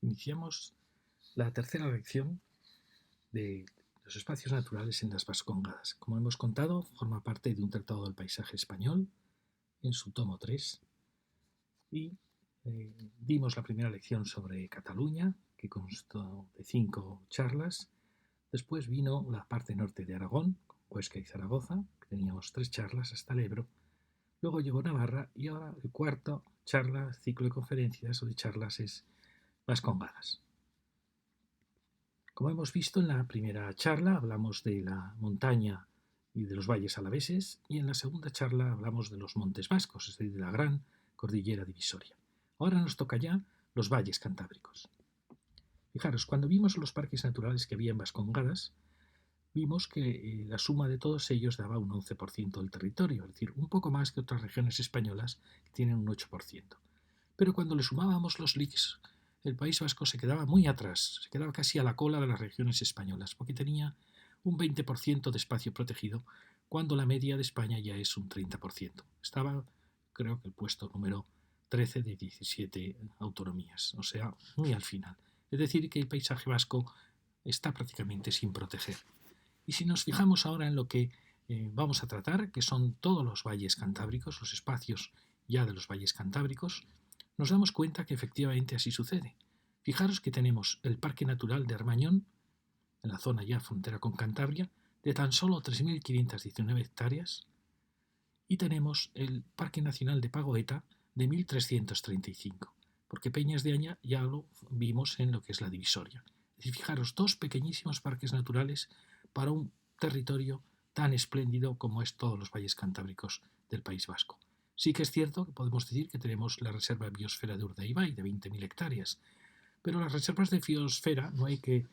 Iniciamos la tercera lección de los espacios naturales en las Vascongadas. Como hemos contado, forma parte de un tratado del paisaje español en su tomo 3 y dimos la primera lección sobre Cataluña, que constó de 5 charlas. Después vino la parte norte de Aragón, Huesca y Zaragoza, que teníamos 3 charlas hasta el Ebro. Luego llegó Navarra y ahora el cuarto charla, ciclo de conferencias o de charlas es Vascongadas. Como hemos visto en la primera charla, hablamos de la montaña y de los valles alaveses, y en la segunda charla hablamos de los montes vascos, es decir, de la gran cordillera divisoria. Ahora nos toca ya los valles cantábricos. Fijaros, cuando vimos los parques naturales que había en Vascongadas, vimos que la suma de todos ellos daba un 11% del territorio, es decir, un poco más que otras regiones españolas que tienen un 8%. Pero cuando le sumábamos los LICs, el País Vasco se quedaba muy atrás, se quedaba casi a la cola de las regiones españolas, porque tenía un 20% de espacio protegido, cuando la media de España ya es un 30%. Estaba, creo que el puesto número 13 de 17 autonomías, o sea, muy al final. Es decir, que el paisaje vasco está prácticamente sin proteger. Y si nos fijamos ahora en lo que vamos a tratar, que son todos los valles cantábricos, los espacios ya de los valles cantábricos, nos damos cuenta que efectivamente así sucede. Fijaros que tenemos el Parque Natural de Armañón, en la zona ya frontera con Cantabria, de tan solo 3.519 hectáreas, y tenemos el Parque Nacional de Pagoeta de 1.335, porque Peñas de Aña ya lo vimos en lo que es la divisoria. Es decir, fijaros, 2 pequeñísimos parques naturales para un territorio tan espléndido como es todos los valles cantábricos del País Vasco. Sí que es cierto que podemos decir que tenemos la Reserva de Biosfera de Urdaibai, de 20.000 hectáreas, pero las reservas de biosfera no hay que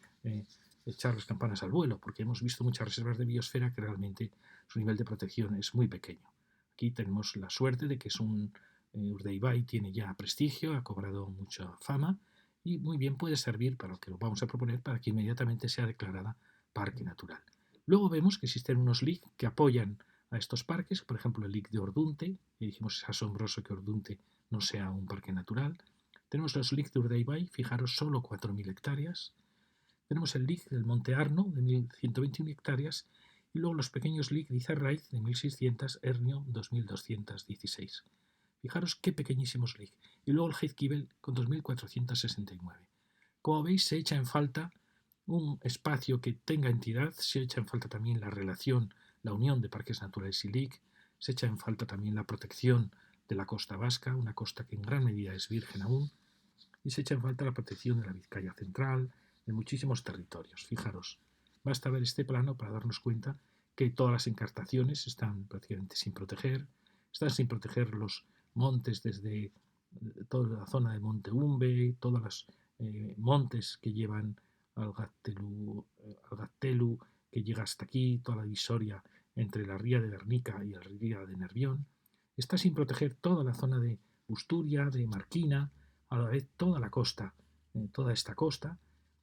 echar las campanas al vuelo, porque hemos visto muchas reservas de biosfera que realmente su nivel de protección es muy pequeño. Aquí tenemos la suerte de que es un Urdaibai tiene ya prestigio, ha cobrado mucha fama y muy bien puede servir para lo que lo vamos a proponer para que inmediatamente sea declarada parque natural. Luego vemos que existen unos LIC que apoyan a estos parques, por ejemplo el LIC de Ordunte, y dijimos es asombroso que Ordunte no sea un parque natural. Tenemos los LIC de Urdaibai, fijaros, solo 4.000 hectáreas. Tenemos el LIC del Monte Arno, de 1.121 hectáreas, y luego los pequeños LIC de Izarraiz, de 1.600, Hernio, 2.216. Fijaros qué pequeñísimos LIC. Y luego el Jaizkibel, con 2.469. Como veis, se echa en falta un espacio que tenga entidad, se echa en falta también la relación, la unión de parques naturales y LIC, se echa en falta también la protección de la costa vasca, una costa que en gran medida es virgen aún, y se echa en falta la protección de la Vizcaya central, de muchísimos territorios. Fijaros, basta ver este plano para darnos cuenta que todas las encartaciones están prácticamente sin proteger, están sin proteger los montes desde toda la zona de Monte Umbe, todos los montes que llevan al Gaztelu, que llega hasta aquí, toda la divisoria entre la ría de Guernica y la ría de Nervión. Está sin proteger toda la zona de Busturia, de Marquina, a la vez toda la costa, toda esta costa,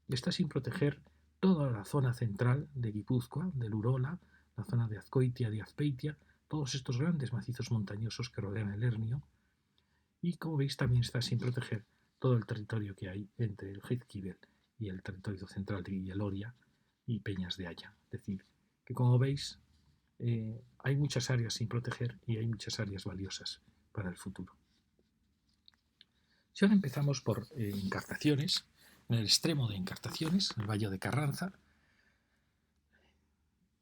está sin proteger toda la zona central de Guipúzcoa, del Urola, la zona de Azcoitia, de Azpeitia, todos estos grandes macizos montañosos que rodean el Hernio, y como veis también está sin proteger todo el territorio que hay entre el Jaizkibel y el territorio central de Guilleloria y Peñas de Aya. Es decir, que como veis hay muchas áreas sin proteger y hay muchas áreas valiosas para el futuro. Si ahora empezamos por Encartaciones, en el extremo de Encartaciones, en el Valle de Carranza,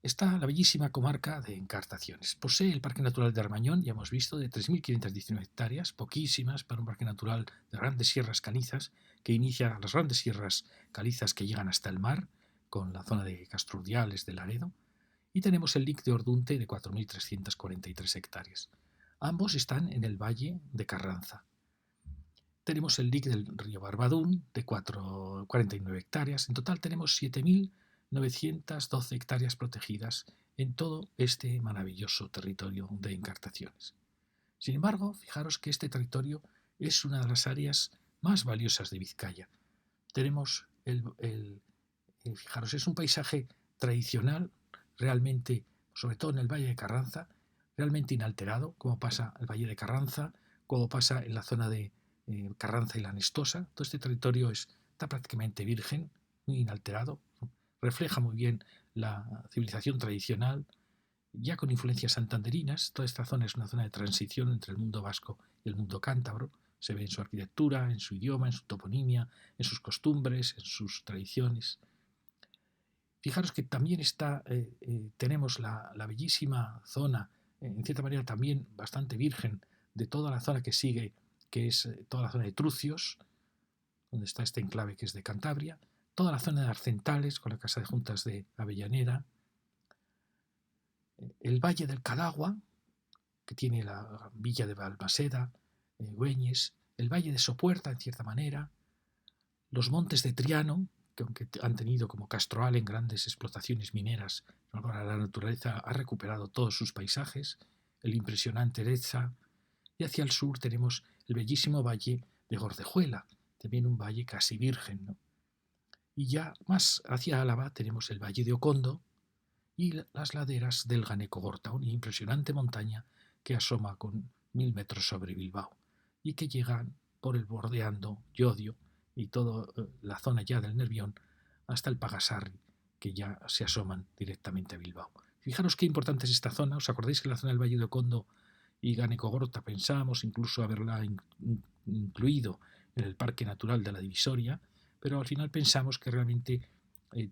está la bellísima comarca de Encartaciones. Posee el Parque Natural de Armañón, ya hemos visto, de 3.519 hectáreas, poquísimas para un parque natural de grandes sierras calizas, que inicia las grandes sierras calizas que llegan hasta el mar, con la zona de Castrurdiales, de Laredo, y tenemos el LIC de Ordunte de 4.343 hectáreas. Ambos están en el Valle de Carranza. Tenemos el LIC del río Barbadún de 49 hectáreas. En total tenemos 7.912 hectáreas protegidas en todo este maravilloso territorio de Encartaciones. Sin embargo, fijaros que este territorio es una de las áreas más valiosas de Vizcaya. Tenemos fijaros, es un paisaje tradicional, realmente, sobre todo en el Valle de Carranza, realmente inalterado, como pasa el Valle de Carranza, como pasa en la zona de Carranza y la Nestosa. Todo este territorio es está prácticamente virgen, muy inalterado, refleja muy bien la civilización tradicional, ya con influencias santanderinas. Toda esta zona es una zona de transición entre el mundo vasco y el mundo cántabro. Se ve en su arquitectura, en su idioma, en su toponimia, en sus costumbres, en sus tradiciones. Fijaros que también tenemos la bellísima zona, en cierta manera también bastante virgen, de toda la zona que sigue, que es toda la zona de Trucios, donde está este enclave que es de Cantabria, toda la zona de Arcentales, con la Casa de Juntas de Avellaneda, el Valle del Cadagua, que tiene la villa de Balmaseda, Güeñes, el Valle de Sopuerta, en cierta manera, los montes de Triano, que aunque han tenido como Castroal en grandes explotaciones mineras, ahora la naturaleza ha recuperado todos sus paisajes, el impresionante Ereza, y hacia el sur tenemos el bellísimo valle de Gordejuela, también un valle casi virgen, ¿no? Y ya más hacia Álava tenemos el valle de Ocondo y las laderas del Ganecogorta, una impresionante montaña que asoma con 1000 metros sobre Bilbao y que llegan por el bordeando Llodio y toda la zona ya del Nervión hasta el Pagasarri, que ya se asoman directamente a Bilbao. Fijaros qué importante es esta zona. ¿Os acordáis que la zona del Valle de Ocondo y Ganecogorta pensábamos incluso haberla incluido en el Parque Natural de la Divisoria? Pero al final pensamos que realmente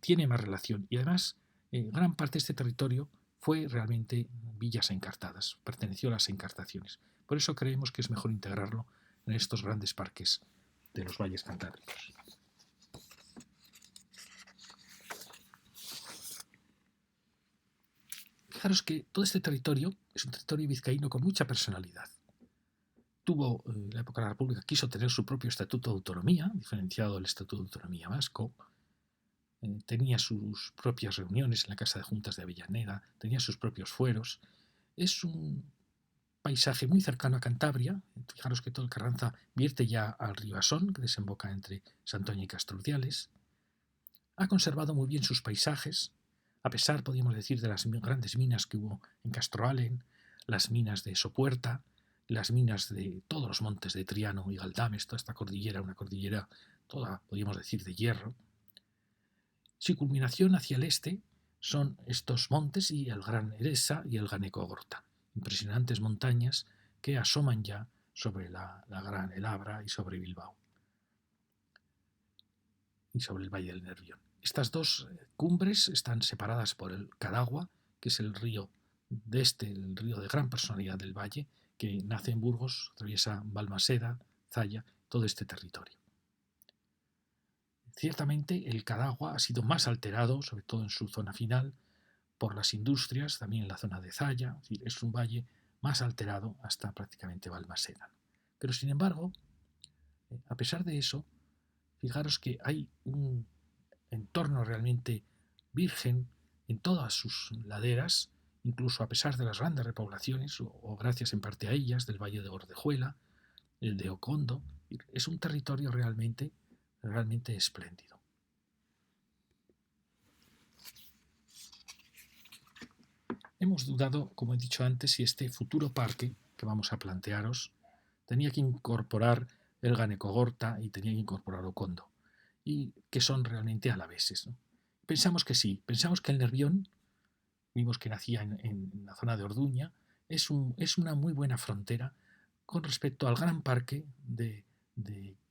tiene más relación y además gran parte de este territorio fue realmente villas encartadas, perteneció a las encartaciones. Por eso creemos que es mejor integrarlo en estos grandes parques de los valles cantábricos. Fijaros que todo este territorio es un territorio vizcaíno con mucha personalidad. Tuvo, en la época de la República, quiso tener su propio estatuto de autonomía, diferenciado del estatuto de autonomía vasco. Tenía sus propias reuniones en la Casa de Juntas de Avellaneda, tenía sus propios fueros. Es un paisaje muy cercano a Cantabria. Fijaros que todo el Carranza vierte ya al río Asón, que desemboca entre Santoña y Castruciales. Ha conservado muy bien sus paisajes, a pesar, podríamos decir, de las grandes minas que hubo en Castroalen, las minas de Sopuerta, las minas de todos los montes de Triano y Galdames, toda esta cordillera, una cordillera toda, podríamos decir, de hierro. Su culminación hacia el este son estos montes y el Gran Eresa y el Ganecogorta, impresionantes montañas que asoman ya sobre la Gran El Abra y sobre Bilbao y sobre el Valle del Nervión. Estas dos cumbres están separadas por el Cadagua, que es el río el río de gran personalidad del valle, que nace en Burgos, atraviesa Balmaseda, Zaya, todo este territorio. Ciertamente el Cadagua ha sido más alterado, sobre todo en su zona final, por las industrias, también en la zona de Zaya, es decir, es un valle más alterado hasta prácticamente Balmaseda. Pero sin embargo, a pesar de eso, fijaros que hay un entorno realmente virgen en todas sus laderas, incluso a pesar de las grandes repoblaciones, o gracias en parte a ellas, del Valle de Gordejuela, el de Ocondo. Es un territorio realmente espléndido. Hemos dudado, como he dicho antes, si este futuro parque que vamos a plantearos tenía que incorporar el Ganecogorta y tenía que incorporar Ocondo, y que son realmente alaveses, ¿no? Pensamos que sí, pensamos que el Nervión, vimos que nacía en la zona de Orduña, es una muy buena frontera con respecto al gran parque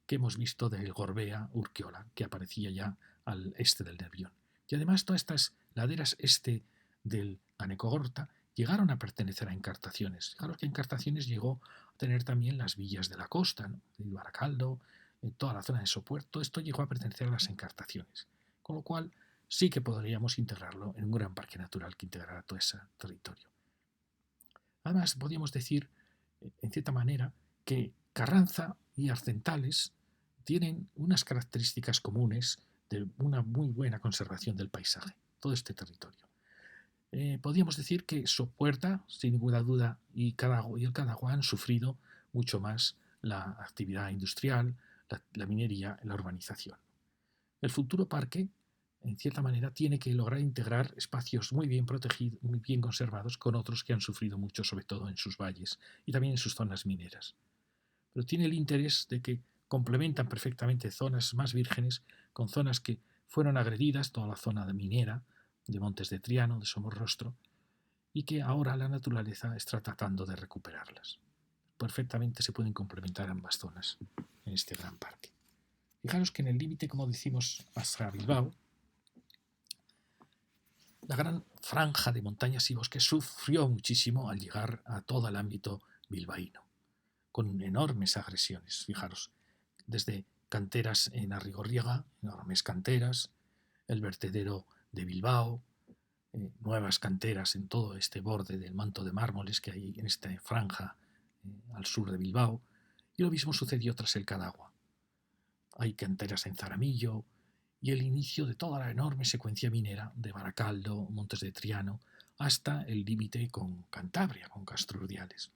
que hemos visto del Gorbea-Urquiola, que aparecía ya al este del Nervión. Y además todas estas laderas este del Ganecogorta llegaron a pertenecer a encartaciones. Fijaros que encartaciones llegó a tener también las villas de la costa, ¿no? El Baracaldo, toda la zona de Sopuerto, esto llegó a pertenecer a las encartaciones. Con lo cual sí que podríamos integrarlo en un gran parque natural que integrara todo ese territorio. Además, podríamos decir, en cierta manera, que Carranza y Arcentales tienen unas características comunes de una muy buena conservación del paisaje, todo este territorio. Podríamos decir que Sopuerta, sin ninguna duda, y el Cadagua han sufrido mucho más la actividad industrial, la minería, la urbanización. El futuro parque, en cierta manera, tiene que lograr integrar espacios muy bien protegidos, muy bien conservados, con otros que han sufrido mucho, sobre todo en sus valles y también en sus zonas mineras. Pero tiene el interés de que complementan perfectamente zonas más vírgenes con zonas que fueron agredidas, toda la zona de minera, de Montes de Triano, de Somorrostro, y que ahora la naturaleza está tratando de recuperarlas. Perfectamente se pueden complementar ambas zonas en este gran parque. Fijaros que en el límite, como decimos, hasta Bilbao, la gran franja de montañas y bosques sufrió muchísimo al llegar a todo el ámbito bilbaíno, con enormes agresiones. Fijaros, desde canteras en Arrigorriaga, enormes canteras, el vertedero de Bilbao, nuevas canteras en todo este borde del manto de mármoles que hay en esta franja al sur de Bilbao, y lo mismo sucedió tras el Cadagua. Hay canteras en Zaramillo y el inicio de toda la enorme secuencia minera de Baracaldo, Montes de Triano, hasta el límite con Cantabria, con Castrurdiales.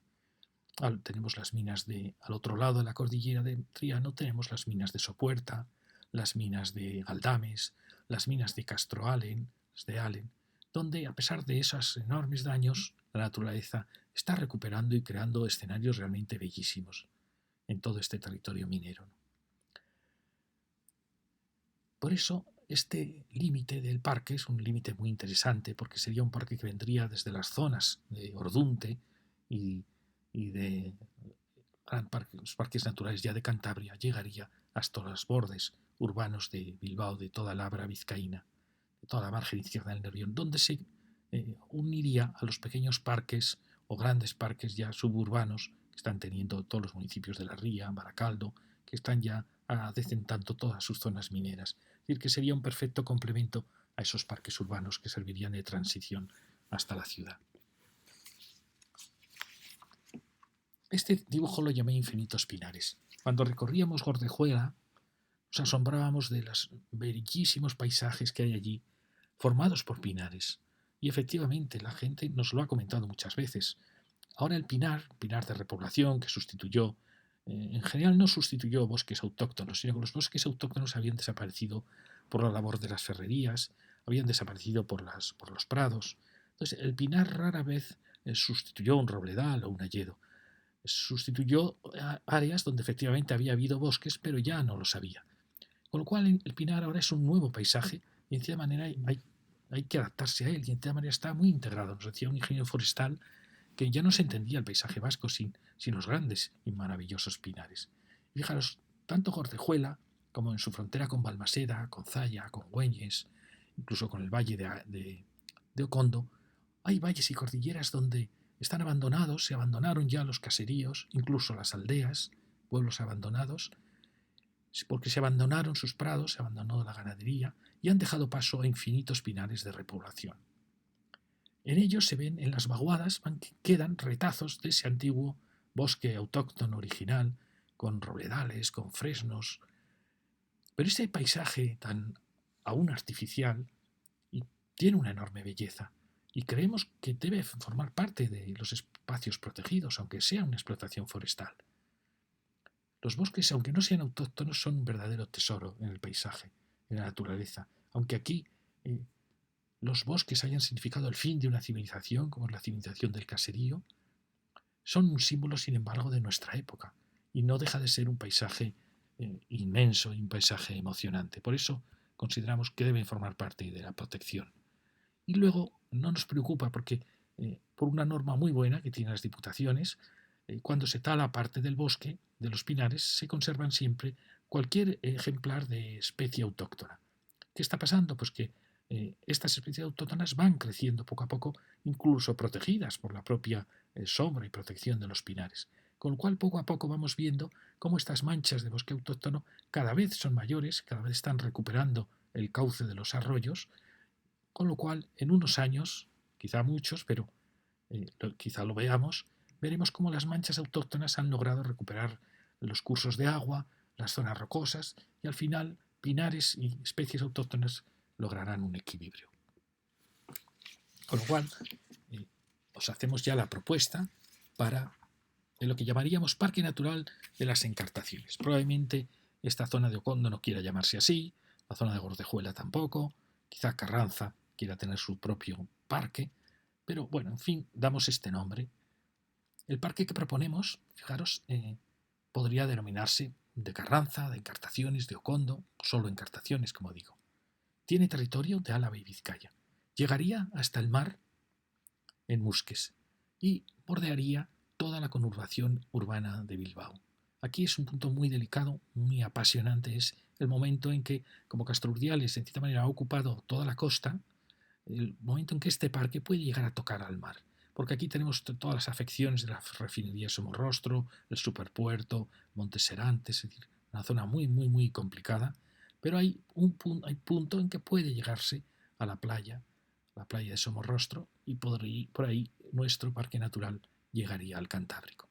Tenemos las minas al otro lado de la cordillera de Triano, tenemos las minas de Sopuerta, las minas de Galdames, las minas de Castroalen, de Allen, donde a pesar de esos enormes daños, la naturaleza está recuperando y creando escenarios realmente bellísimos en todo este territorio minero. Por eso, este límite del parque es un límite muy interesante, porque sería un parque que vendría desde las zonas de Ordunte y de los parques naturales ya de Cantabria, llegaría hasta los bordes urbanos de Bilbao, de toda la Abra vizcaína, de toda la margen izquierda del Nervión, donde se uniría a los pequeños parques o grandes parques ya suburbanos que están teniendo todos los municipios de La Ría, Baracaldo, que están ya adecentando todas sus zonas mineras. Es decir, que sería un perfecto complemento a esos parques urbanos que servirían de transición hasta la ciudad. Este dibujo lo llamé Infinitos Pinares. Cuando recorríamos Gordejuela, nos asombrábamos de los bellísimos paisajes que hay allí, formados por pinares. Y efectivamente, la gente nos lo ha comentado muchas veces. Ahora el pinar de repoblación, que sustituyó, en general no sustituyó bosques autóctonos, sino que los bosques autóctonos habían desaparecido por la labor de las ferrerías, habían desaparecido por los prados. Entonces, el pinar rara vez sustituyó un robledal o un hayedo. Sustituyó áreas donde efectivamente había habido bosques, pero ya no los había. Con lo cual el pinar ahora es un nuevo paisaje y en cierta manera hay que adaptarse a él y en cierta manera está muy integrado. Nos decía un ingeniero forestal que ya no se entendía el paisaje vasco sin los grandes y maravillosos pinares. Y fijaros, tanto Gordejuela como en su frontera con Balmaseda, con Zaya, con Güeñes, incluso con el valle de Ocondo, hay valles y cordilleras donde están abandonados, se abandonaron ya los caseríos, incluso las aldeas, pueblos abandonados, porque se abandonaron sus prados, se abandonó la ganadería y han dejado paso a infinitos pinares de repoblación. En ellos se ven, en las vaguadas, quedan retazos de ese antiguo bosque autóctono original, con robledales, con fresnos. Pero este paisaje tan aún artificial tiene una enorme belleza y creemos que debe formar parte de los espacios protegidos, aunque sea una explotación forestal. Los bosques, aunque no sean autóctonos, son un verdadero tesoro en el paisaje, en la naturaleza, aunque aquí los bosques hayan significado el fin de una civilización, como es la civilización del caserío, son un símbolo, sin embargo, de nuestra época, y no deja de ser un paisaje inmenso y un paisaje emocionante. Por eso consideramos que deben formar parte de la protección. Y luego no nos preocupa porque, por una norma muy buena que tienen las diputaciones, cuando se tala parte del bosque, de los pinares, se conservan siempre cualquier ejemplar de especie autóctona. ¿Qué está pasando? Pues que estas especies autóctonas van creciendo poco a poco, incluso protegidas por la propia sombra y protección de los pinares. Con lo cual, poco a poco vamos viendo cómo estas manchas de bosque autóctono cada vez son mayores, cada vez están recuperando el cauce de los arroyos, con lo cual, en unos años, quizá muchos, pero quizá lo veamos, veremos cómo las manchas autóctonas han logrado recuperar los cursos de agua, las zonas rocosas, y al final pinares y especies autóctonas lograrán un equilibrio. Con lo cual, os hacemos ya la propuesta para lo que llamaríamos Parque Natural de las Encartaciones. Probablemente esta zona de Ocondo no quiera llamarse así, la zona de Gordejuela tampoco, quizá Carranza quiera tener su propio parque, pero bueno, en fin, damos este nombre. El parque que proponemos, fijaros, podría denominarse de Carranza, de Encartaciones, de Ocondo, solo Encartaciones, como digo. Tiene territorio de Álava y Vizcaya. Llegaría hasta el mar en Musques y bordearía toda la conurbación urbana de Bilbao. Aquí es un punto muy delicado, muy apasionante, es el momento en que, como Castrurdiales en cierta manera ha ocupado toda la costa, el momento en que este parque puede llegar a tocar al mar. Porque aquí tenemos todas las afecciones de la refinería Somorrostro, el superpuerto, Montes Serantes, es decir, una zona muy, muy, muy complicada, pero hay punto en que puede llegarse a la playa de Somorrostro, y por ahí nuestro parque natural llegaría al Cantábrico.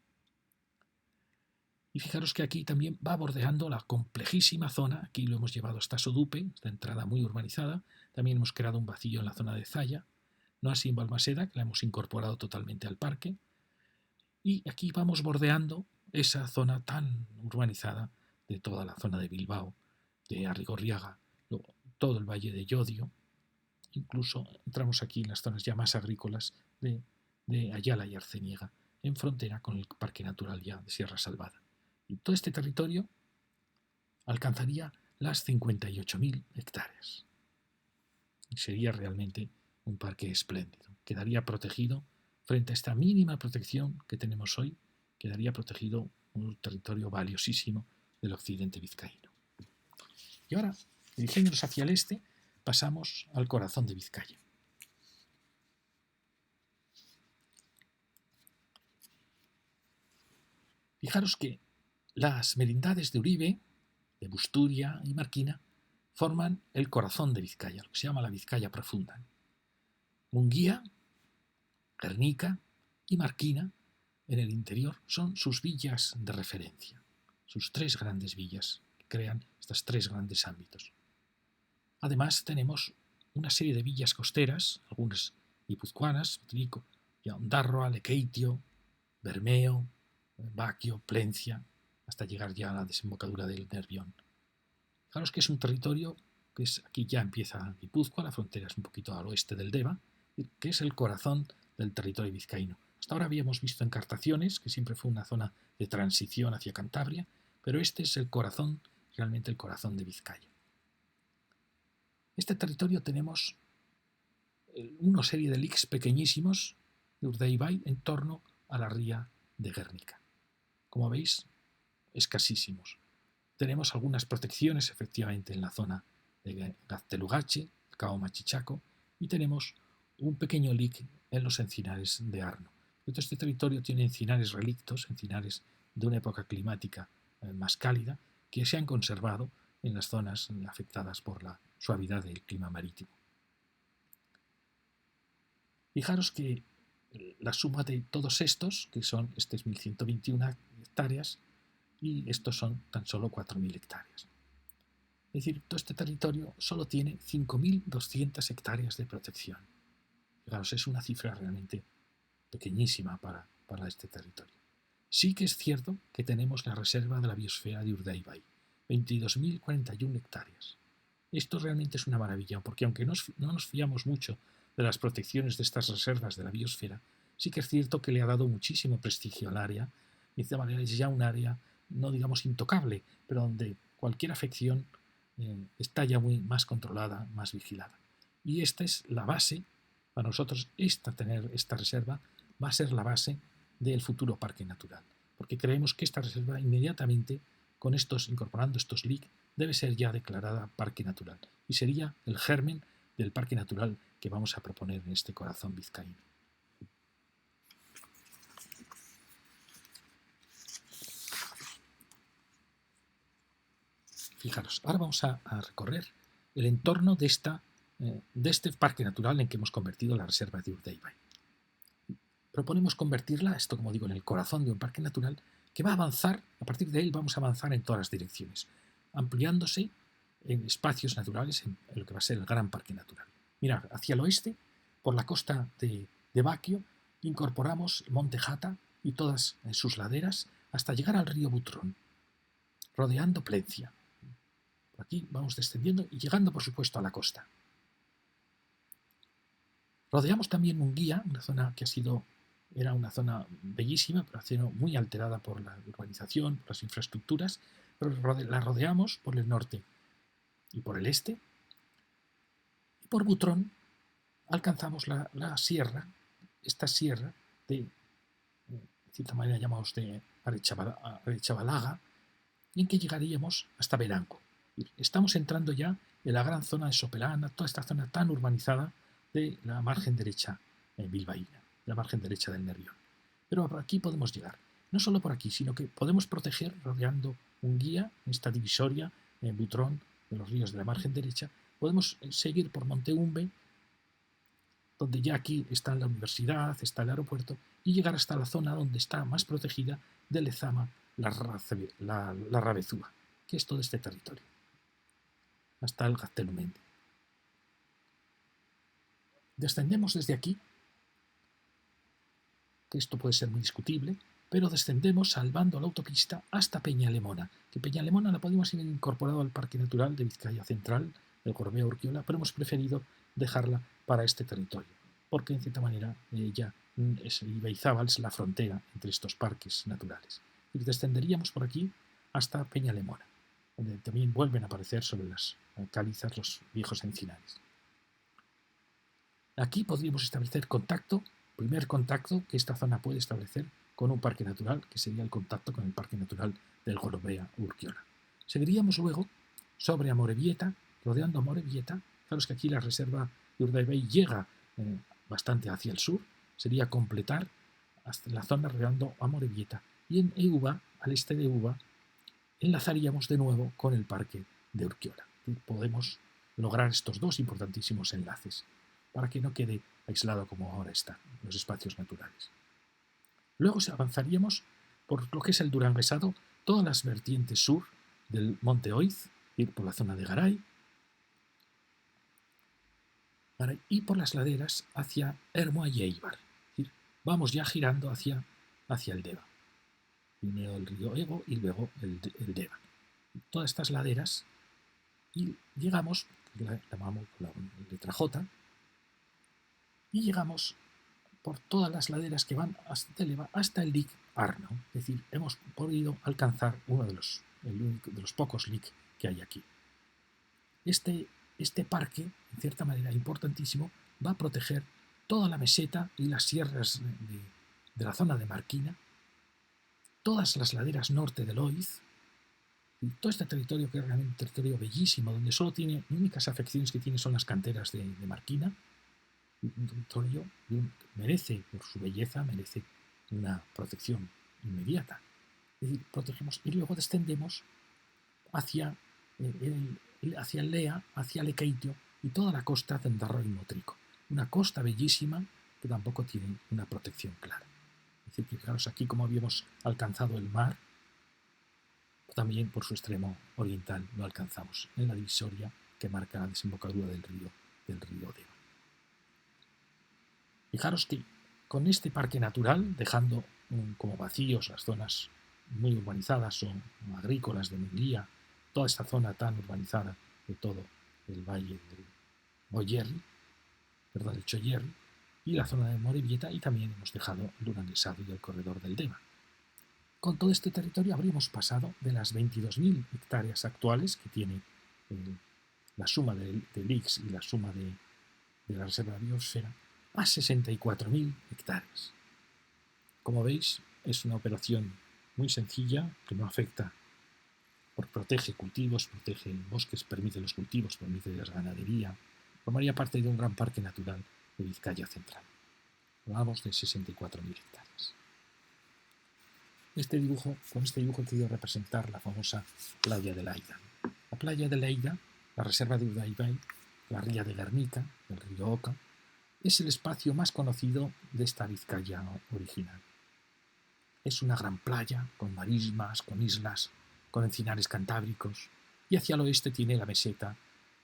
Y fijaros que aquí también va bordeando la complejísima zona, aquí lo hemos llevado hasta Sodupe, esta entrada muy urbanizada, también hemos creado un vacío en la zona de Zaya, no así en Balmaseda, que la hemos incorporado totalmente al parque, y aquí vamos bordeando esa zona tan urbanizada de toda la zona de Bilbao, de Arrigorriaga, todo el valle de Llodio, incluso entramos aquí en las zonas ya más agrícolas de Ayala y Arceniega, en frontera con el Parque Natural ya de Sierra Salvada. Y todo este territorio alcanzaría las 58.000 hectáreas. Y sería realmente un parque espléndido. Quedaría protegido frente a esta mínima protección que tenemos hoy, quedaría protegido un territorio valiosísimo del occidente vizcaíno. Y ahora, dirigiéndonos hacia el este, pasamos al corazón de Vizcaya. Fijaros que las merindades de Uribe, de Busturia y Marquina forman el corazón de Vizcaya, lo que se llama la Vizcaya profunda. Munguía, Guernica y Marquina, en el interior, son sus villas de referencia, sus tres grandes villas que crean estos tres grandes ámbitos. Además tenemos una serie de villas costeras, algunas guipuzcoanas, Ondarroa, Lekeitio, Bermeo, Baquio, Plencia, hasta llegar ya a la desembocadura del Nervión. Fijaros que es un territorio que aquí ya empieza Guipúzcoa, la frontera es un poquito al oeste del Deva, que es el corazón del territorio vizcaíno. Hasta ahora habíamos visto Encartaciones, que siempre fue una zona de transición hacia Cantabria, pero este es el corazón, realmente el corazón de Vizcaya. Este territorio tenemos una serie de lics pequeñísimos de Urdaibai en torno a la ría de Guernica. Como veis, escasísimos. Tenemos algunas protecciones efectivamente en la zona de Gaztelugache, el Cabo Machichaco, y tenemos un pequeño lic en los encinares de Arno. Este territorio tiene encinares relictos, encinares de una época climática más cálida, que se han conservado en las zonas afectadas por la suavidad del clima marítimo. Fijaros que la suma de todos estos, que son, este es 1.121 hectáreas, y estos son tan solo 4.000 hectáreas. Es decir, todo este territorio solo tiene 5.200 hectáreas de protección. Fijaros, es una cifra realmente pequeñísima para este territorio. Sí que es cierto que tenemos la reserva de la biosfera de Urdaibai, 22.041 hectáreas. Esto realmente es una maravilla, porque aunque no nos fiamos mucho de las protecciones de estas reservas de la biosfera, sí que es cierto que le ha dado muchísimo prestigio al área, y de esta manera es ya un área, no digamos intocable, pero donde cualquier afección está ya más controlada, más vigilada. Y esta es la base, para nosotros tener esta reserva va a ser la base del futuro parque natural, porque creemos que esta reserva inmediatamente, incorporando estos LIC, debe ser ya declarada parque natural y sería el germen del parque natural que vamos a proponer en este corazón vizcaíno. Fijaros, ahora vamos a recorrer el entorno de este parque natural en que hemos convertido la reserva de Urdaibai. Proponemos convertirla, esto como digo, en el corazón de un parque natural que va a avanzar, a partir de él vamos a avanzar en todas las direcciones, ampliándose en espacios naturales en lo que va a ser el gran parque natural. Mirad, hacia el oeste, por la costa de Baquio, incorporamos el Monte Jata y todas sus laderas hasta llegar al río Butrón, rodeando Plencia. Por aquí vamos descendiendo y llegando, por supuesto, a la costa. Rodeamos también Munguía, una zona que era una zona bellísima, pero muy alterada por la urbanización, por las infraestructuras, pero la rodeamos por el norte y por el este, y por Butrón alcanzamos la sierra, esta sierra de cierta manera llamamos de Arechabalaga, y en que llegaríamos hasta Beranco. Estamos entrando ya en la gran zona de Sopelana, toda esta zona tan urbanizada de la margen derecha bilbaína, la margen derecha del Nervión. Pero por aquí podemos llegar. No solo por aquí, sino que podemos proteger rodeando un guía, esta divisoria, Butrón, de los ríos de la margen derecha. Podemos seguir por Monteumbe, donde ya aquí está la universidad, está el aeropuerto, y llegar hasta la zona donde está más protegida de Lezama, la Rabezúa, que es todo este territorio, hasta el Gaztelumendi. Descendemos desde aquí, que esto puede ser muy discutible, pero descendemos salvando la autopista hasta Peñalemona, que Peñalemona la podemos haber incorporado al Parque Natural de Vizcaya Central, del Gorbea-Urquiola, pero hemos preferido dejarla para este territorio, porque en cierta manera ya Ibaizábal es la frontera entre estos parques naturales. Y descenderíamos por aquí hasta Peñalemona, donde también vuelven a aparecer sobre las calizas los viejos encinares. Aquí podríamos establecer primer contacto que esta zona puede establecer con un parque natural, que sería el contacto con el Parque Natural del Gorbea-Urquiola. Seguiríamos luego sobre Amorebieta, rodeando Amorebieta. Claro, es que aquí la reserva de Urdaibai llega bastante hacia el sur, sería completar hasta la zona rodeando Amorebieta. Y en Euba, al este de Euba, enlazaríamos de nuevo con el Parque de Urquiola. Podemos lograr estos dos importantísimos enlaces para que no quede aislado como ahora están los espacios naturales. Luego avanzaríamos por lo que es el Duranguesado, todas las vertientes sur del Monte Oiz, ir por la zona de Garay, y por las laderas hacia Ermua y Eibar. Vamos ya girando hacia el Deva. Primero el río Ego y luego el Deva. Todas estas laderas, y llegamos, la llamamos la letra J, y llegamos por todas las laderas que van hasta el Lic Arno. Es decir, hemos podido alcanzar uno de los pocos Lic que hay aquí. Este parque, en cierta manera importantísimo, va a proteger toda la meseta y las sierras de la zona de Marquina, todas las laderas norte del Oiz, y todo este territorio que es realmente un territorio bellísimo, donde solo tiene, únicas afecciones que tiene son las canteras de Marquina. Un territorio merece, por su belleza, merece una protección inmediata. Es decir, protegemos y luego descendemos hacia el Lea, hacia Lequeitio y toda la costa de Endarro y Motrico. Una costa bellísima que tampoco tiene una protección clara. Es decir, que fijaros aquí como habíamos alcanzado el mar, también por su extremo oriental lo alcanzamos, en la divisoria que marca la desembocadura del río Deva. Fijaros que con este parque natural, dejando como vacíos las zonas muy urbanizadas o agrícolas de Munguía, toda esta zona tan urbanizada de todo el valle del Boyerri, del Choyerri, y la zona de Morevieta, y también hemos dejado el Duranguesado y el corredor del Deva. Con todo este territorio habríamos pasado de las 22.000 hectáreas actuales que tiene la suma del IX y la suma de la reserva de biosfera a 64.000 hectáreas. Como veis, es una operación muy sencilla que no afecta, porque protege cultivos, protege bosques, permite los cultivos, permite la ganadería, formaría parte de un gran parque natural de Vizcaya Central. Hablamos de 64.000 hectáreas. Con este dibujo he querido representar la famosa playa de Laida. La playa de Laida, la reserva de Urdaibai, la ría de Guernica, el río Oca, es el espacio más conocido de esta Vizcaya original. Es una gran playa con marismas, con islas, con encinares cantábricos, y hacia el oeste tiene la meseta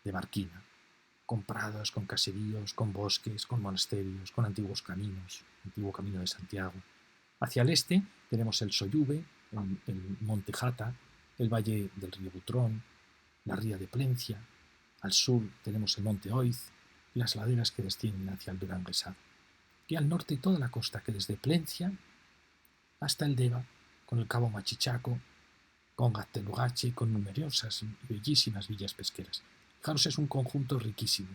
de Marquina, con prados, con caseríos, con bosques, con monasterios, con antiguos caminos, antiguo camino de Santiago. Hacia el este tenemos el Soyube, el Monte Jata, el valle del río Butrón, la ría de Plencia. Al sur tenemos el Monte Oiz y las laderas que descienden hacia el Duranguesado. Y al norte toda la costa que desde Plencia hasta el Deva, con el cabo Machichaco, con Gaztelugatxe y con numerosas y bellísimas villas pesqueras. Fijaros, es un conjunto riquísimo,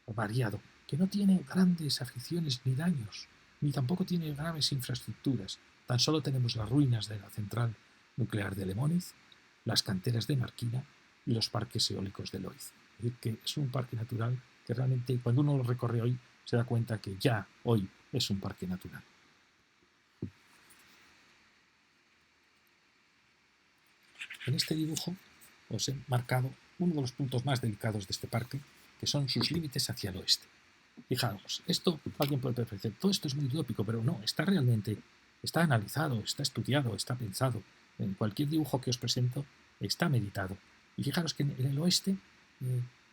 variado, que no tiene grandes afecciones ni daños, ni tampoco tiene graves infraestructuras. Tan solo tenemos las ruinas de la central nuclear de Lemóniz, las canteras de Marquina y los parques eólicos de Loiz. Es decir, que es un parque natural que realmente, cuando uno lo recorre hoy, se da cuenta que ya hoy es un parque natural. En este dibujo os he marcado uno de los puntos más delicados de este parque, que son sus límites hacia el oeste. Fijaos, esto alguien puede parecer, todo esto es muy utópico, pero no, está analizado, está estudiado, está pensado. En cualquier dibujo que os presento está meditado. Y fijaros que en el oeste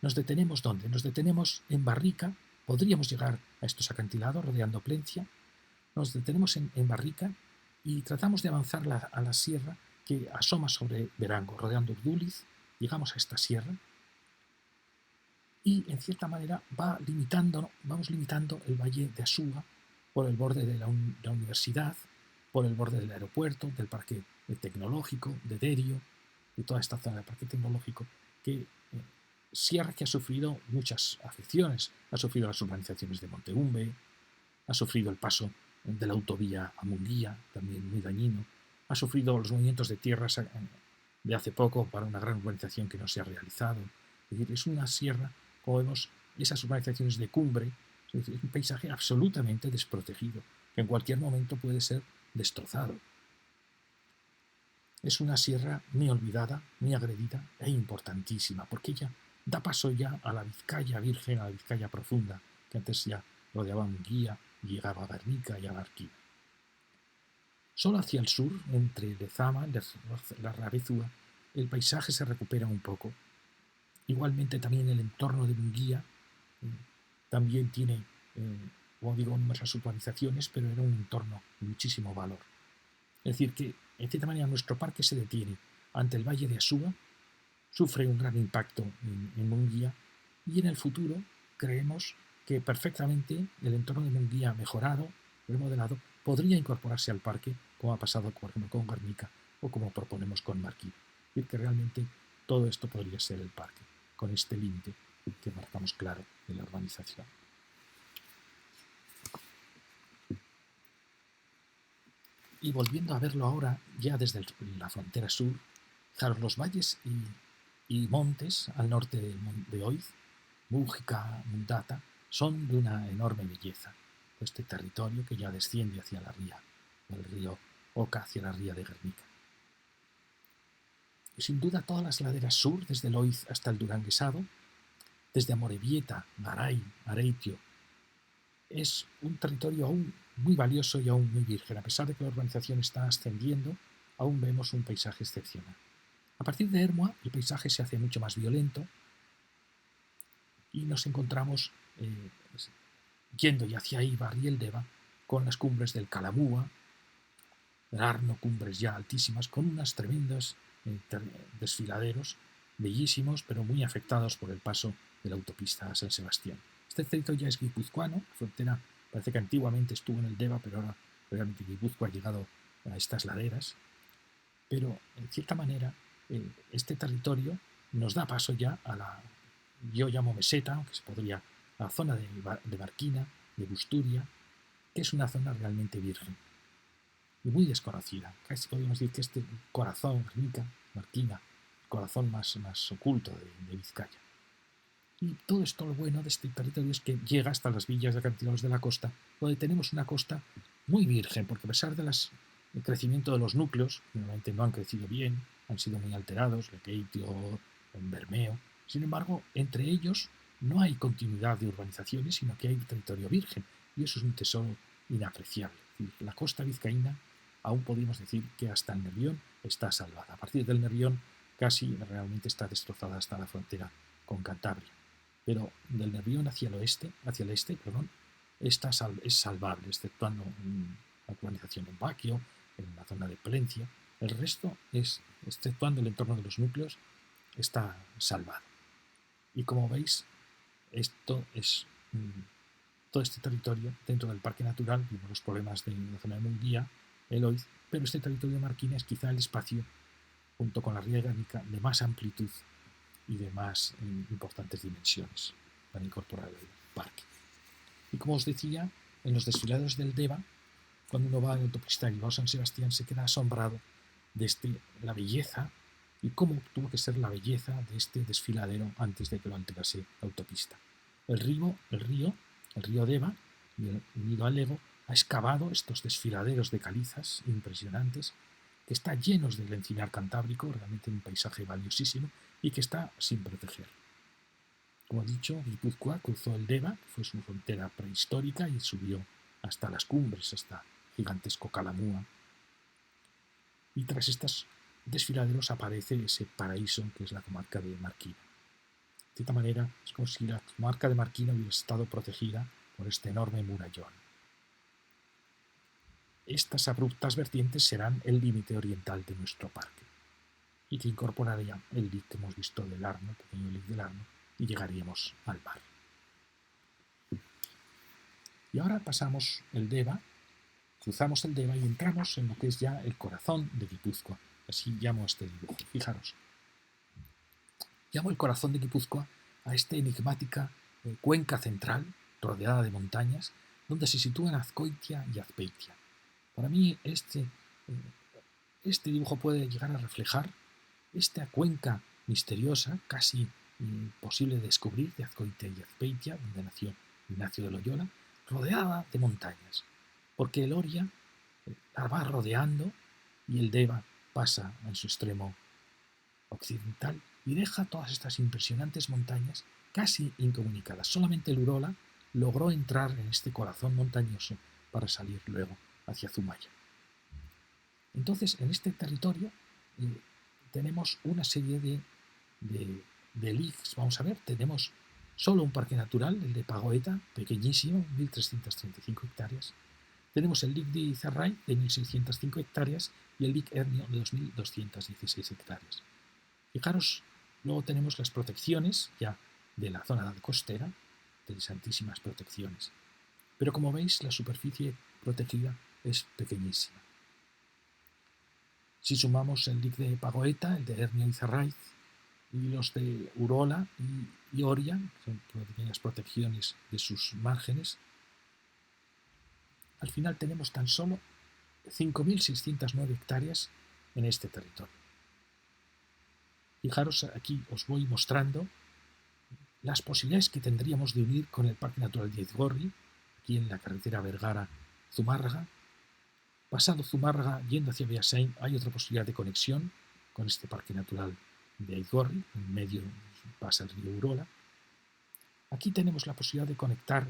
nos detenemos ¿dónde? Nos detenemos en Barrica, podríamos llegar a estos acantilados rodeando Plencia, nos detenemos en Barrica y tratamos de avanzar a la sierra que asoma sobre Verango, rodeando Urduliz, llegamos a esta sierra y en cierta manera vamos limitando el valle de Asúa por el borde de la universidad, por el borde del aeropuerto, del parque tecnológico, de Derio, de toda esta zona del parque tecnológico, sierra que ha sufrido muchas afecciones, ha sufrido las urbanizaciones de Monteumbe, ha sufrido el paso de la autovía a Munguía, también muy dañino, ha sufrido los movimientos de tierras de hace poco para una gran urbanización que no se ha realizado. Es decir, es una sierra, como vemos, esas urbanizaciones de cumbre, es decir, es un paisaje absolutamente desprotegido, que en cualquier momento puede ser destrozado. Es una sierra muy olvidada, muy agredida e importantísima, porque ella da paso ya a la Vizcaya virgen, a la Vizcaya profunda, que antes ya rodeaba Munguía, llegaba a Guernica y a Barquina. Solo hacia el sur, entre Lezama y la Rabezúa, el paisaje se recupera un poco. Igualmente también el entorno de Munguía también tiene, como digo, numerosas urbanizaciones, pero era un entorno de muchísimo valor. Es decir, que en cierta manera nuestro parque se detiene ante el valle de Asúa, sufre un gran impacto en Munguía y en el futuro creemos que perfectamente el entorno de Munguía mejorado, remodelado, podría incorporarse al parque, como ha pasado por ejemplo con Guernica o como proponemos con Marquina. Es decir, que realmente todo esto podría ser el parque, con este límite que marcamos claro de la urbanización. Y volviendo a verlo ahora, ya desde la frontera sur, fijaros, los valles y montes al norte de Oiz, Mújica, Mundata, son de una enorme belleza. Este territorio que ya desciende hacia la ría, el río Oca hacia la ría de Guernica. Y sin duda todas las laderas sur, desde el Oiz hasta el Duranguesado, desde Amorebieta, Garay, Areitio, es un territorio aún muy valioso y aún muy virgen. A pesar de que la urbanización está ascendiendo, aún vemos un paisaje excepcional. A partir de Ermua, el paisaje se hace mucho más violento y nos encontramos yendo ya hacia Ibar y el Deva con las cumbres del Calamúa, del Arno, cumbres ya altísimas, con unos tremendos desfiladeros, bellísimos, pero muy afectados por el paso de la autopista a San Sebastián. Este territorio ya es guipuzcoano, la frontera parece que antiguamente estuvo en el Deva, pero ahora realmente Guipúzcoa ha llegado a estas laderas. Pero, en cierta manera, este territorio nos da paso ya a la, yo llamo meseta, aunque se podría, a la zona de Barquina, de Busturia, que es una zona realmente virgen y muy desconocida. Casi podemos decir que este corazón, Guernica, Marquina, el corazón más oculto de Vizcaya. Y todo esto, lo bueno de este territorio es que llega hasta las villas de acantilados de la costa, donde tenemos una costa muy virgen, porque a pesar del crecimiento de los núcleos, que normalmente no han crecido bien, han sido muy alterados, Lequeitio, Bermeo, sin embargo, entre ellos no hay continuidad de urbanizaciones, sino que hay territorio virgen, y eso es un tesoro inapreciable. La costa vizcaína, aún podemos decir que hasta el Nervión está salvada. A partir del Nervión casi realmente está destrozada hasta la frontera con Cantabria. Pero del Nervión hacia el este, es salvable, exceptuando la urbanización en Baquio, en la zona de Plencia. El resto, exceptuando el entorno de los núcleos, está salvado. Y como veis, esto es todo este territorio dentro del parque natural. Vimos los problemas de la zona de Munguía, el Oiz, pero este territorio de Marquina es quizá el espacio junto con la ría Gánica, de más amplitud y de más importantes dimensiones para incorporar el parque. Y como os decía, en los desfiladeros del Deva, cuando uno va a la autopista Bilbao-San Sebastián, se queda asombrado de la belleza y cómo tuvo que ser la belleza de este desfiladero antes de que lo alterase la autopista. El río Deva y el unido al Ego ha excavado estos desfiladeros de calizas impresionantes que está llenos del encinar cantábrico, realmente un paisaje valiosísimo y que está sin proteger. Como he dicho, Guipúzcoa cruzó el Deva, que fue su frontera prehistórica, y subió hasta las cumbres, hasta gigantesco Calamúa. Y tras estos desfiladeros aparece ese paraíso que es la comarca de Marquina. De esta manera, es como si la comarca de Marquina hubiera estado protegida por este enorme murallón. Estas abruptas vertientes serán el límite oriental de nuestro parque, y que incorporaría el dique que hemos visto del Arno, el pequeño dique del Arno, y llegaríamos al mar. Y ahora pasamos el Deva, cruzamos el Deva y entramos en lo que es ya el corazón de Guipúzcoa. Así llamo este dibujo. Fijaros. Llamo el corazón de Guipúzcoa a esta enigmática cuenca central, rodeada de montañas, donde se sitúan Azcoitia y Azpeitia. Para mí este dibujo puede llegar a reflejar esta cuenca misteriosa, casi imposible de descubrir, de Azcoitia y Azpeitia, donde nació Ignacio de Loyola, rodeada de montañas, porque el Oria la va rodeando y el Deva pasa en su extremo occidental y deja todas estas impresionantes montañas casi incomunicadas. Solamente el Urola logró entrar en este corazón montañoso para salir luego hacia Zumaya. Entonces, en este territorio tenemos una serie de LICs. Vamos a ver, tenemos solo un parque natural, el de Pagoeta, pequeñísimo, 1.335 hectáreas. Tenemos el LIC de Izarray, de 1.605 hectáreas, y el LIC Hernio, de 2.216 hectáreas. Fijaros, luego tenemos las protecciones ya de la zona costera, interesantísimas protecciones. Pero como veis, la superficie protegida es pequeñísima. Si sumamos el LIC de Pagoeta, el de Hernio y Izarraiz, y los de Urola y Oria, que son pequeñas protecciones de sus márgenes, al final tenemos tan solo 5.609 hectáreas en este territorio. Fijaros, aquí os voy mostrando las posibilidades que tendríamos de unir con el Parque Natural de Aizgorri, aquí en la carretera Vergara-Zumárraga. Pasado Zumárraga, yendo hacia Beasain, hay otra posibilidad de conexión con este Parque Natural de Aizgorri, en medio pasa el río Urola. Aquí tenemos la posibilidad de conectar,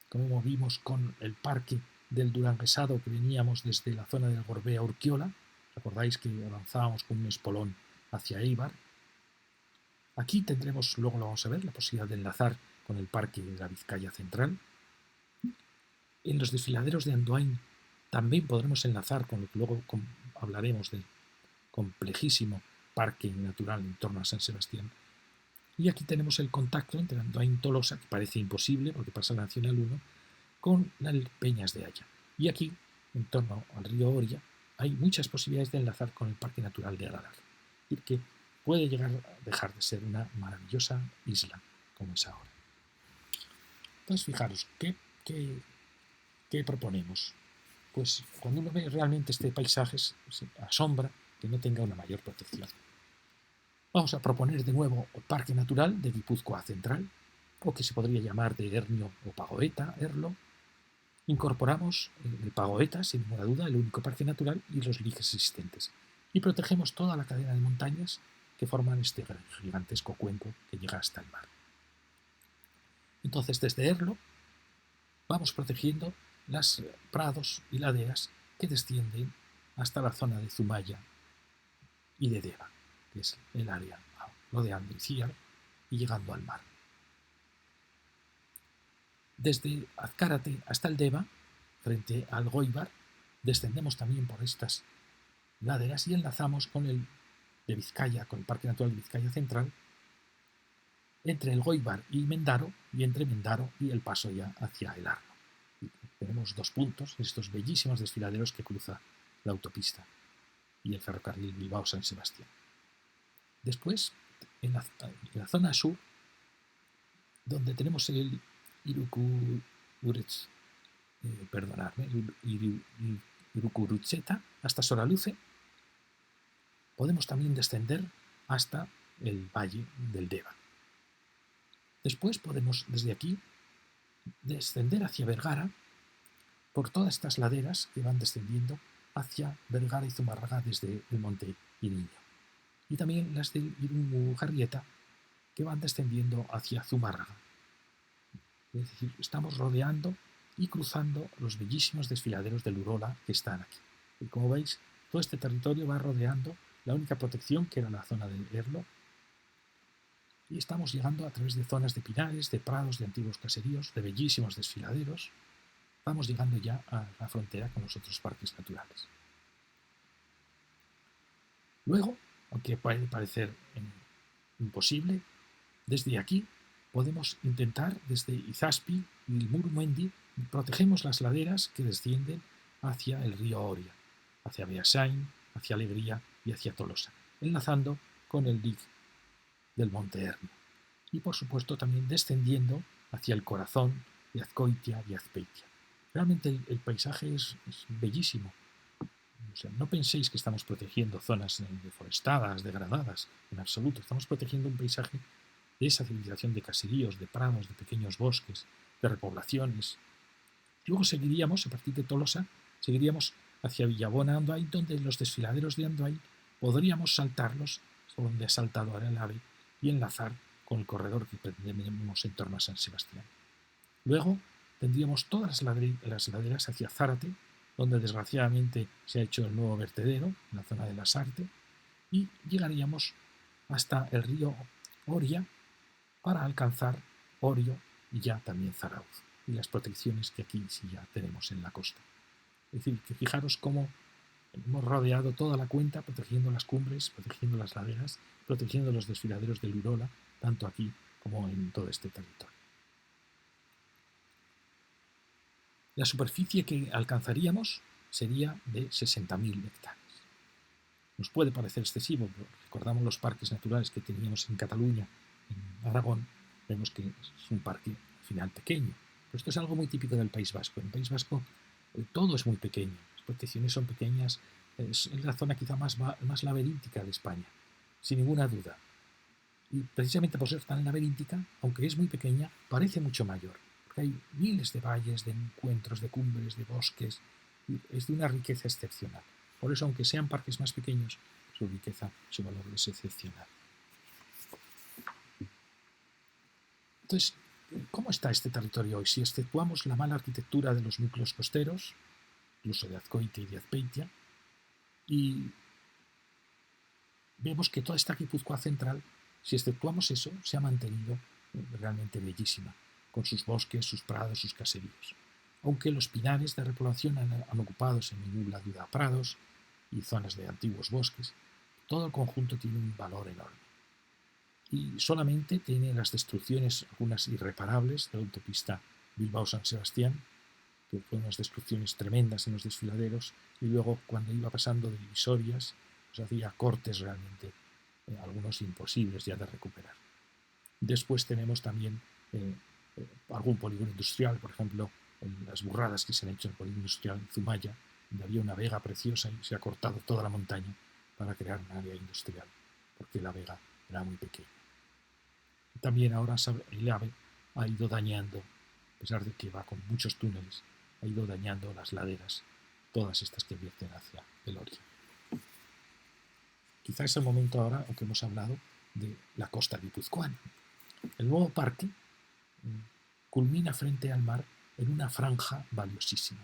como vimos, con el Parque del Duranguesado, que veníamos desde la zona del Gorbea Urquiola. Recordáis que avanzábamos con un espolón hacia Eibar. Aquí tendremos, luego lo vamos a ver, la posibilidad de enlazar con el Parque de la Vizcaya Central. En los desfiladeros de Andoain también podremos enlazar con lo que luego hablaremos del complejísimo parque natural en torno a San Sebastián. Y aquí tenemos el contacto entre Andoain y Tolosa, que parece imposible porque pasa la Nacional 1, con las Peñas de Haya. Y aquí, en torno al río Oria, hay muchas posibilidades de enlazar con el Parque Natural de Aralar. Es decir, que puede llegar a dejar de ser una maravillosa isla como es ahora. Entonces, fijaros, ¿qué proponemos? Pues cuando uno ve realmente este paisaje, se asombra que no tenga una mayor protección. Vamos a proponer de nuevo el Parque Natural de Guipúzcoa Central, o que se podría llamar de Hernio o Pagoeta, Erlo. Incorporamos el Pagoeta, sin ninguna duda, el único parque natural y los liges existentes. Y protegemos toda la cadena de montañas que forman este gigantesco cuenco que llega hasta el mar. Entonces, desde Erlo vamos protegiendo las prados y laderas que descienden hasta la zona de Zumaya y de Deva, que es el área rodeando Iciar y llegando al mar. Desde Azcárate hasta el Deva, frente al Goibar, descendemos también por estas laderas y enlazamos con el de Vizcaya, con el Parque Natural de Vizcaya Central, entre el Goibar y Mendaro, y entre Mendaro y el paso ya hacia el Arno. Y tenemos dos puntos, estos bellísimos desfiladeros que cruza la autopista. y el ferrocarril Bilbao-San Sebastián. Después, en la zona sur, donde tenemos el Irukurucheta hasta Soraluce, podemos también descender hasta el valle del Deva. Después podemos, desde aquí, descender hacia Vergara por todas estas laderas que van descendiendo hacia Vergara y Zumárraga desde el monte Iriño. Y también las del Irunmugarrieta que van descendiendo hacia Zumárraga. Es decir, estamos rodeando y cruzando los bellísimos desfiladeros del Urola que están aquí. Y como veis, todo este territorio va rodeando la única protección que era la zona del Erlo. Y estamos llegando a través de zonas de pinares, de prados, de antiguos caseríos, de bellísimos desfiladeros. Vamos llegando ya a la frontera con los otros parques naturales. Luego, aunque puede parecer imposible, desde aquí podemos intentar, desde Izaspi y el Murumendi, protegemos las laderas que descienden hacia el río Oria, hacia Beasain, hacia Alegría y hacia Tolosa, enlazando con el dique del Monte Ermo. Y por supuesto también descendiendo hacia el corazón de Azcoitia y Azpeitia. Realmente el paisaje es bellísimo. O sea, no penséis que estamos protegiendo zonas deforestadas, degradadas, en absoluto. Estamos protegiendo un paisaje de esa civilización de caseríos, de prados, de pequeños bosques, de repoblaciones. Luego seguiríamos, a partir de Tolosa, seguiríamos hacia Villabona, Andoain, donde los desfiladeros de Andoain podríamos saltarlos, por donde ha saltado ahora el AVE, y enlazar con el corredor que pretendemos en torno a San Sebastián. Luego tendríamos todas las laderas hacia Zárate, donde desgraciadamente se ha hecho el nuevo vertedero, en la zona de la Sarte, y llegaríamos hasta el río Oria para alcanzar Orio y ya también Zarauz, y las protecciones que aquí sí ya tenemos en la costa. Es decir, que fijaros cómo hemos rodeado toda la cuenca, protegiendo las cumbres, protegiendo las laderas, protegiendo los desfiladeros del Urola, tanto aquí como en todo este territorio. La superficie que alcanzaríamos sería de 60.000 hectáreas. Nos puede parecer excesivo, pero recordamos los parques naturales que teníamos en Cataluña, en Aragón, vemos que es un parque al final pequeño. Pero esto es algo muy típico del País Vasco. En el País Vasco todo es muy pequeño, las protecciones son pequeñas, es la zona quizá más laberíntica de España, sin ninguna duda. Y precisamente por ser tan laberíntica, aunque es muy pequeña, parece mucho mayor. Porque hay miles de valles, de encuentros, de cumbres, de bosques. Es de una riqueza excepcional. Por eso, aunque sean parques más pequeños, su riqueza, su valor es excepcional. Entonces, ¿cómo está este territorio hoy? Si exceptuamos la mala arquitectura de los núcleos costeros, incluso de Azcoitia y de Azpeitia, y vemos que toda esta Guipúzcoa central, si exceptuamos eso, se ha mantenido realmente bellísima, con sus bosques, sus prados, sus caseríos. Aunque los pinares de repoblación han ocupado sin ninguna duda prados y zonas de antiguos bosques, todo el conjunto tiene un valor enorme. Y solamente tiene las destrucciones, algunas irreparables, de la autopista Bilbao-San Sebastián, que fueron unas destrucciones tremendas en los desfiladeros, y luego cuando iba pasando de divisorias, pues hacía cortes realmente, algunos imposibles ya de recuperar. Después tenemos también algún polígono industrial, por ejemplo, en las burradas que se han hecho en el polígono industrial en Zumaya, donde había una vega preciosa y se ha cortado toda la montaña para crear un área industrial, porque la vega era muy pequeña. También ahora el AVE ha ido dañando, a pesar de que va con muchos túneles, ha ido dañando las laderas, todas estas que vierten hacia el Oria. Quizá es el momento ahora, aunque hemos hablado, de la costa guipuzcoana. El nuevo parque culmina frente al mar en una franja valiosísima.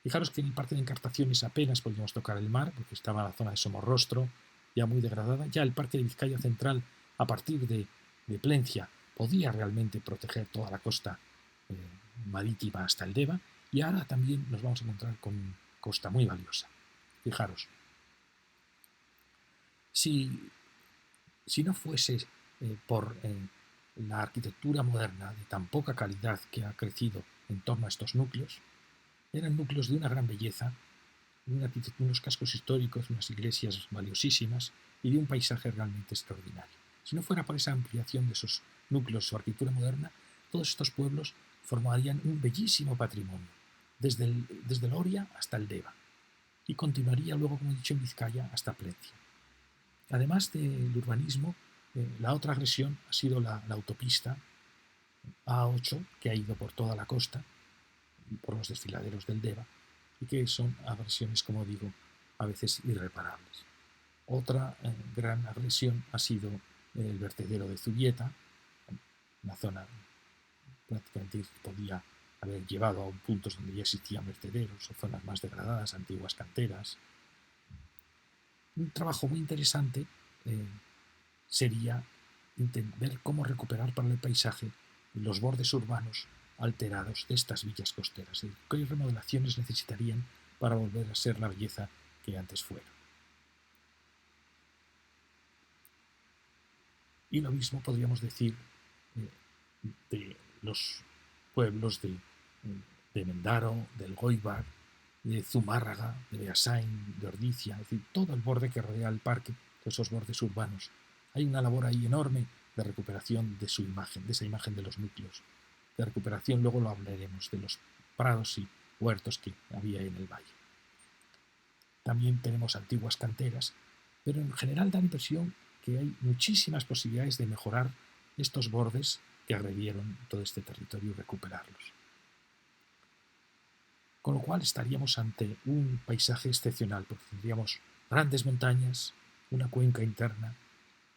Fijaros que en el parque de Encartaciones apenas podíamos tocar el mar, porque estaba la zona de Somorrostro ya muy degradada. Ya el parque de Vizcaya Central, a partir de Plencia, podía realmente proteger toda la costa marítima hasta el Deva, y ahora también nos vamos a encontrar con costa muy valiosa. Fijaros, si no fuese por la arquitectura moderna de tan poca calidad que ha crecido en torno a estos núcleos, eran núcleos de una gran belleza, unos cascos históricos, unas iglesias valiosísimas y de un paisaje realmente extraordinario. Si no fuera por esa ampliación de esos núcleos, su arquitectura moderna, todos estos pueblos formarían un bellísimo patrimonio, desde el Oria hasta el Deva, y continuaría luego, como he dicho, en Vizcaya hasta Plencia. Además del urbanismo, la otra agresión ha sido la autopista A8, que ha ido por toda la costa, por los desfiladeros del Deva, y que son agresiones, como digo, a veces irreparables. Otra gran agresión ha sido el vertedero de Zubieta, una zona prácticamente podía haber llevado a puntos donde ya existían vertederos o zonas más degradadas, antiguas canteras. Un trabajo muy interesante sería ver cómo recuperar para el paisaje los bordes urbanos alterados de estas villas costeras, qué remodelaciones necesitarían para volver a ser la belleza que antes fueron. Y lo mismo podríamos decir de los pueblos de Mendaro, del Goibar, de Zumárraga, de Beasain, de Ordizia, es decir, todo el borde que rodea el parque, todos esos bordes urbanos. Hay una labor ahí enorme de recuperación de su imagen, de esa imagen de los núcleos. De recuperación luego lo hablaremos, de los prados y huertos que había en el valle. También tenemos antiguas canteras, pero en general da la impresión que hay muchísimas posibilidades de mejorar estos bordes que agredieron todo este territorio y recuperarlos. Con lo cual estaríamos ante un paisaje excepcional, porque tendríamos grandes montañas, una cuenca interna,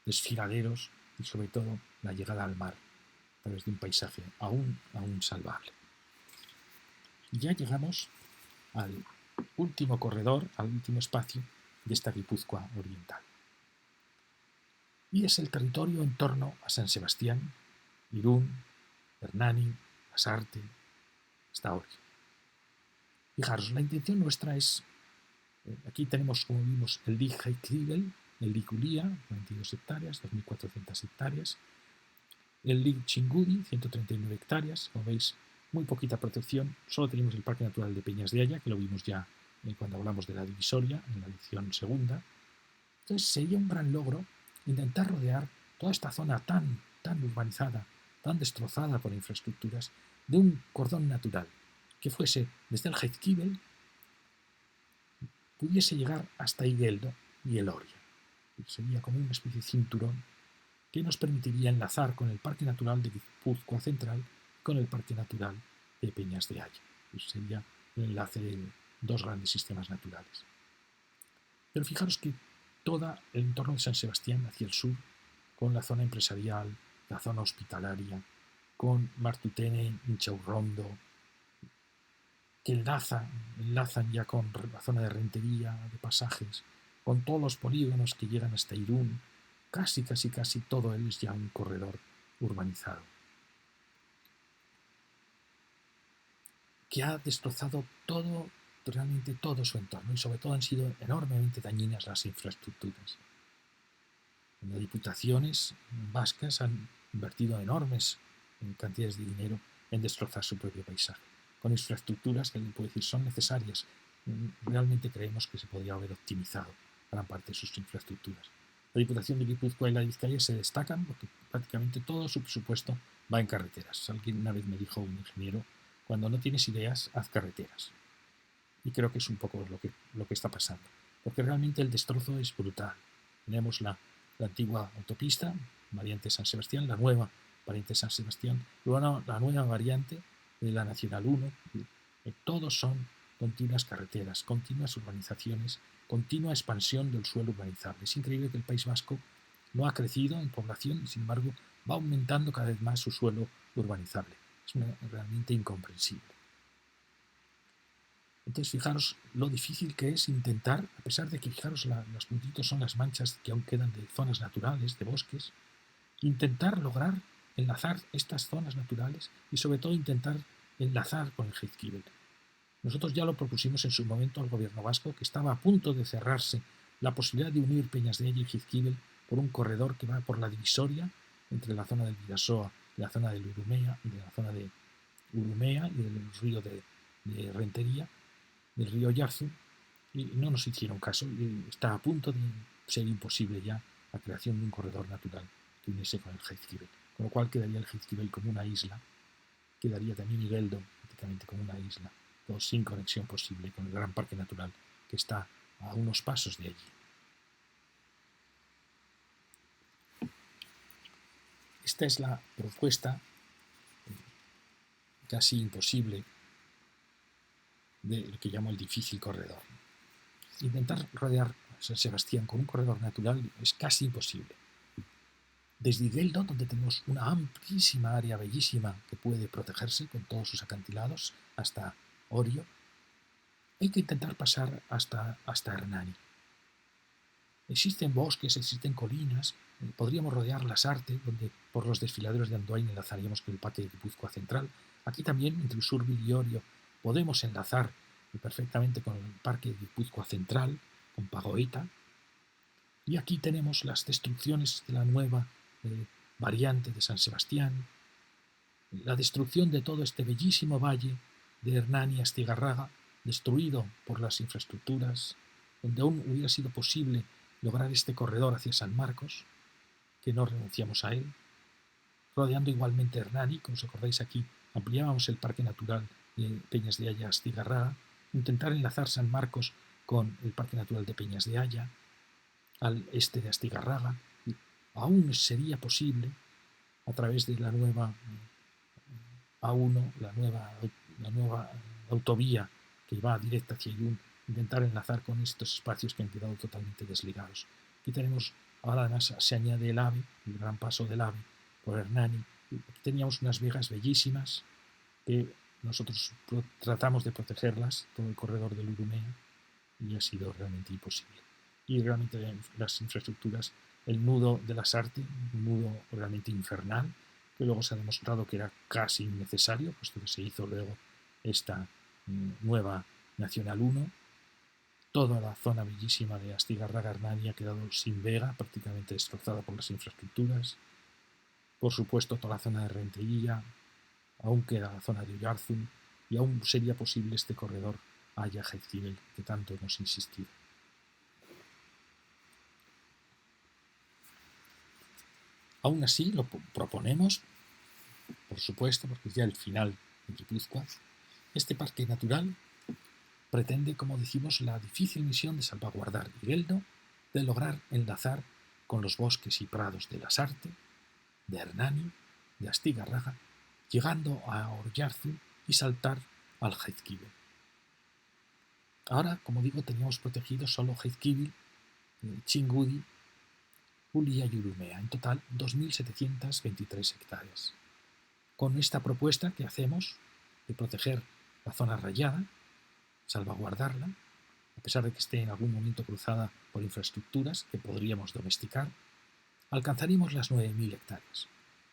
desfiladeros y sobre todo la llegada al mar, a través de un paisaje aún salvable. Y ya llegamos al último corredor, al último espacio de esta Guipúzcoa oriental. Y es el territorio en torno a San Sebastián, Irún, Hernani, Lasarte, hasta Oria. Fijaros, la intención nuestra es, aquí tenemos, como vimos, el Lig Heikibel, el Lig Ulia, 22 hectáreas, 2.400 hectáreas, el Lig Chingudi, 139 hectáreas, como veis, muy poquita protección, solo tenemos el Parque Natural de Peñas de Aya, que lo vimos ya cuando hablamos de la divisoria, en la edición segunda. Entonces sería un gran logro intentar rodear toda esta zona tan urbanizada, tan destrozada por infraestructuras, de un cordón natural, que fuese desde el Heizkibel, pudiese llegar hasta Igueldo y el Oria. Sería como una especie de cinturón que nos permitiría enlazar con el Parque Natural de Guipúzcoa Central con el Parque Natural de Peñas de Aya. Sería el enlace de dos grandes sistemas naturales. Pero fijaros que todo el entorno de San Sebastián hacia el sur, con la zona empresarial, la zona hospitalaria, con Martutene, Inchaurrondo, que enlazan ya con la zona de rentería, de pasajes, con todos los polígonos que llegan hasta Irún, casi todo él es ya un corredor urbanizado, que ha destrozado realmente todo su entorno, y sobre todo han sido enormemente dañinas las infraestructuras. Las diputaciones vascas han invertido enormes cantidades de dinero en destrozar su propio paisaje, con infraestructuras que alguien puede decir son necesarias. Realmente creemos que se podría haber optimizado gran parte de sus infraestructuras. La Diputación de Guipúzcoa y la de Vizcaya se destacan porque prácticamente todo su presupuesto va en carreteras. Alguien una vez me dijo, un ingeniero, cuando no tienes ideas, haz carreteras. Y creo que es un poco lo que está pasando, porque realmente el destrozo es brutal. Tenemos la antigua autopista, variante San Sebastián, la nueva variante San Sebastián, luego la nueva variante de la Nacional 1. Todos son continuas carreteras, continuas urbanizaciones, continua expansión del suelo urbanizable. Es increíble que el País Vasco no ha crecido en población y sin embargo va aumentando cada vez más su suelo urbanizable. Es realmente incomprensible. Entonces fijaros lo difícil que es intentar, a pesar de que fijaros los puntitos son las manchas que aún quedan de zonas naturales, de bosques, intentar lograr enlazar estas zonas naturales y sobre todo intentar enlazar con el Heizkibel. Nosotros ya lo propusimos en su momento al gobierno vasco, que estaba a punto de cerrarse la posibilidad de unir Peñas de Aya y Heizkibel por un corredor que va por la divisoria entre la zona del Bidasoa y la zona del Urumea, y de la zona de Urumea y del río de Rentería, del río Yarzu, y no nos hicieron caso. Y está a punto de ser imposible ya la creación de un corredor natural que uniese con el Heizkibel, con lo cual quedaría el Heizkibel como una isla, quedaría también Igeldo prácticamente como una isla, todo sin conexión posible con el gran parque natural que está a unos pasos de allí. Esta es la propuesta casi imposible de lo que llamo el difícil corredor. Intentar rodear San Sebastián con un corredor natural es casi imposible. Desde Igeldo, donde tenemos una amplísima área bellísima que puede protegerse con todos sus acantilados, hasta Orio, hay que intentar pasar hasta Hernani. Existen bosques, existen colinas, podríamos rodear Lasarte, donde por los desfiladeros de Andoain enlazaríamos con el Parque de Guipúzcoa Central. Aquí también, entre Usurbil y Orio, podemos enlazar perfectamente con el Parque de Guipúzcoa Central, con Pagoeta. Y aquí tenemos las destrucciones de la nueva variante de San Sebastián, la destrucción de todo este bellísimo valle de Hernani a Astigarraga, destruido por las infraestructuras, donde aún hubiera sido posible lograr este corredor hacia San Marcos, que no renunciamos a él, rodeando igualmente Hernani, como os acordáis aquí, ampliábamos el Parque Natural de Peñas de Haya Astigarraga, intentar enlazar San Marcos con el Parque Natural de Peñas de Haya, al este de Astigarraga, y aún sería posible, a través de la nueva A1, la nueva autovía que va directa hacia Irún, intentar enlazar con estos espacios que han quedado totalmente desligados. Aquí tenemos, ahora además se añade el AVE, el gran paso del AVE por Hernani. Aquí teníamos unas vegas bellísimas que nosotros tratamos de protegerlas, todo el corredor del Urumea, y ha sido realmente imposible. Y realmente las infraestructuras, el nudo de Lasarte, un nudo realmente infernal, que luego se ha demostrado que era casi innecesario, puesto que se hizo luego esta nueva Nacional 1. Toda la zona bellísima de Astigarraga-Hernani ha quedado sin vega, prácticamente destrozada por las infraestructuras. Por supuesto, toda la zona de Rentería, aún queda la zona de Oyarzun, y aún sería posible este corredor Haya-Jaizkibel, que tanto hemos insistido. Aún así, lo proponemos, por supuesto, porque es ya el final de Guipúzcoa. Este parque natural pretende, como decimos, la difícil misión de salvaguardar Igeldo, de lograr enlazar con los bosques y prados de Lasarte, de Hernani, de Astigarraga, llegando a Oyarzun y saltar al Jaizkibel. Ahora, como digo, teníamos protegidos solo Jaizkibel, Chingudi, Ulia y Urumea, en total 2.723 hectáreas. Con esta propuesta que hacemos de proteger la zona rayada, salvaguardarla, a pesar de que esté en algún momento cruzada por infraestructuras que podríamos domesticar, alcanzaríamos las 9.000 hectáreas.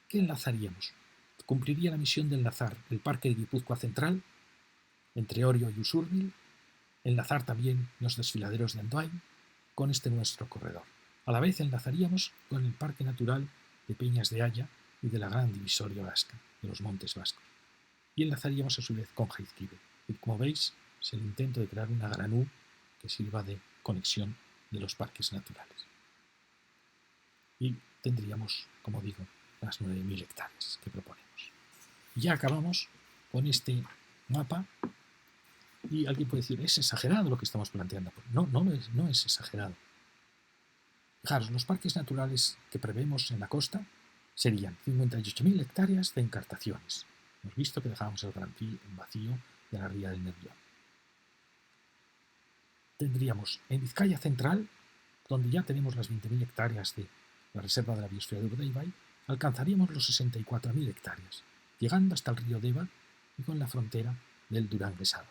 ¿Qué enlazaríamos? Cumpliría la misión de enlazar el Parque de Guipúzcoa Central entre Orio y Usurbil, enlazar también los desfiladeros de Andoain con este nuestro corredor. A la vez enlazaríamos con el Parque Natural de Peñas de Haya y de la Gran Divisoria Vasca, de los Montes Vascos. Y enlazaríamos a su vez con Jaizkibel. Y como veis, es el intento de crear una gran U que sirva de conexión de los parques naturales. Y tendríamos, como digo, las 9.000 hectáreas que proponemos. Y ya acabamos con este mapa. Y alguien puede decir, ¿es exagerado lo que estamos planteando? Pues no es exagerado. Fijaros, los parques naturales que prevemos en la costa serían 58.000 hectáreas de encartaciones. Hemos visto que dejábamos el gran vacío de la ría del Nervión. Tendríamos en Vizcaya Central, donde ya tenemos las 20.000 hectáreas de la reserva de la biosfera de Urdaibai, alcanzaríamos los 64.000 hectáreas, llegando hasta el río Deva y con la frontera del Durán-Quesada.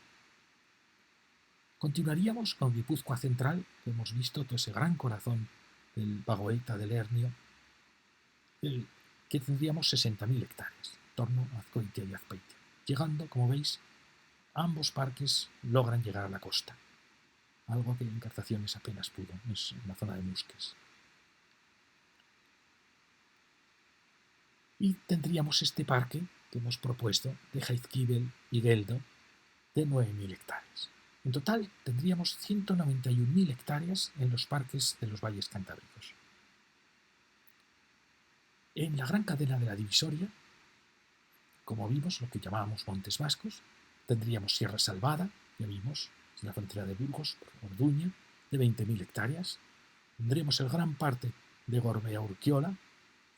Continuaríamos con Guipúzcoa Central, que hemos visto todo ese gran corazón del Bagoeta, del Hernio, que tendríamos 60.000 hectáreas, en torno a Azcoitia y Azpeitia. Llegando, como veis, ambos parques logran llegar a la costa, algo que Encartaciones apenas pudo, es en la zona de Musques. Y tendríamos este parque que hemos propuesto de Jaizkibel y Geldo de 9.000 hectáreas. En total tendríamos 191.000 hectáreas en los parques de los valles cantábricos. En la gran cadena de la Divisoria, como vimos, lo que llamábamos Montes Vascos, tendríamos Sierra Salvada, ya vimos, en la frontera de Burgos, Orduña, de 20.000 hectáreas. Tendríamos el gran parte de Gorbea Urquiola,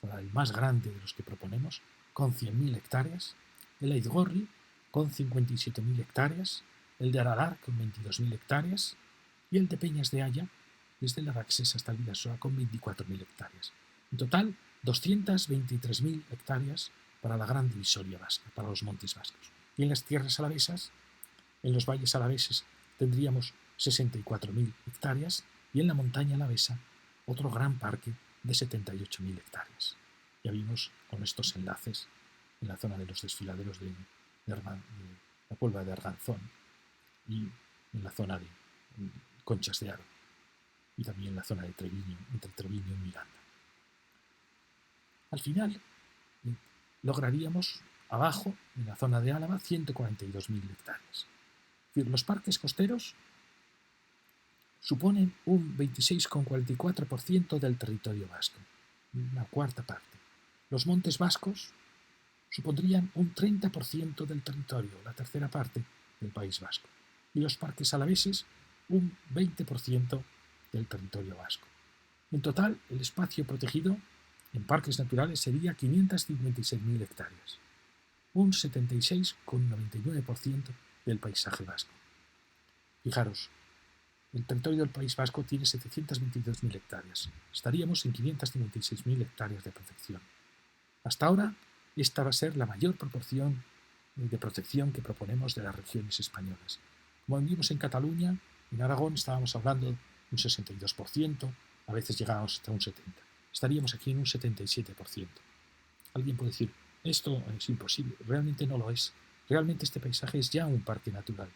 el más grande de los que proponemos, con 100.000 hectáreas. El Aizgorri, con 57.000 hectáreas. El de Aralar, con 22.000 hectáreas. Y el de Peñas de Haya, desde el Araxes hasta el Bidasoa, con 24.000 hectáreas. En total, 223.000 hectáreas para la gran divisoria vasca, para los montes vascos. Y en las tierras alavesas, en los valles alaveses, tendríamos 64.000 hectáreas y en la montaña alavesa otro gran parque de 78.000 hectáreas. Ya vimos con estos enlaces en la zona de los desfiladeros de la Puebla de Arganzón y en la zona de Conchas de Aro y también en la zona de Treviño, entre Treviño y Miranda. Al final, lograríamos abajo, en la zona de Álava, 142.000 hectáreas. Es decir, los parques costeros suponen un 26,44% del territorio vasco, una cuarta parte. Los montes vascos supondrían un 30% del territorio, la tercera parte del País Vasco. Y los parques alaveses, un 20% del territorio vasco. En total, el espacio protegido en parques naturales sería 556.000 hectáreas, un 76,99% del paisaje vasco. Fijaros, el territorio del País Vasco tiene 722.000 hectáreas. Estaríamos en 556.000 hectáreas de protección. Hasta ahora, esta va a ser la mayor proporción de protección que proponemos de las regiones españolas. Como vimos en Cataluña, en Aragón estábamos hablando de un 62%, a veces llegábamos hasta un 70%. Estaríamos aquí en un 77%. Alguien puede decir, esto es imposible, realmente no lo es. Realmente este paisaje es ya un parque natural.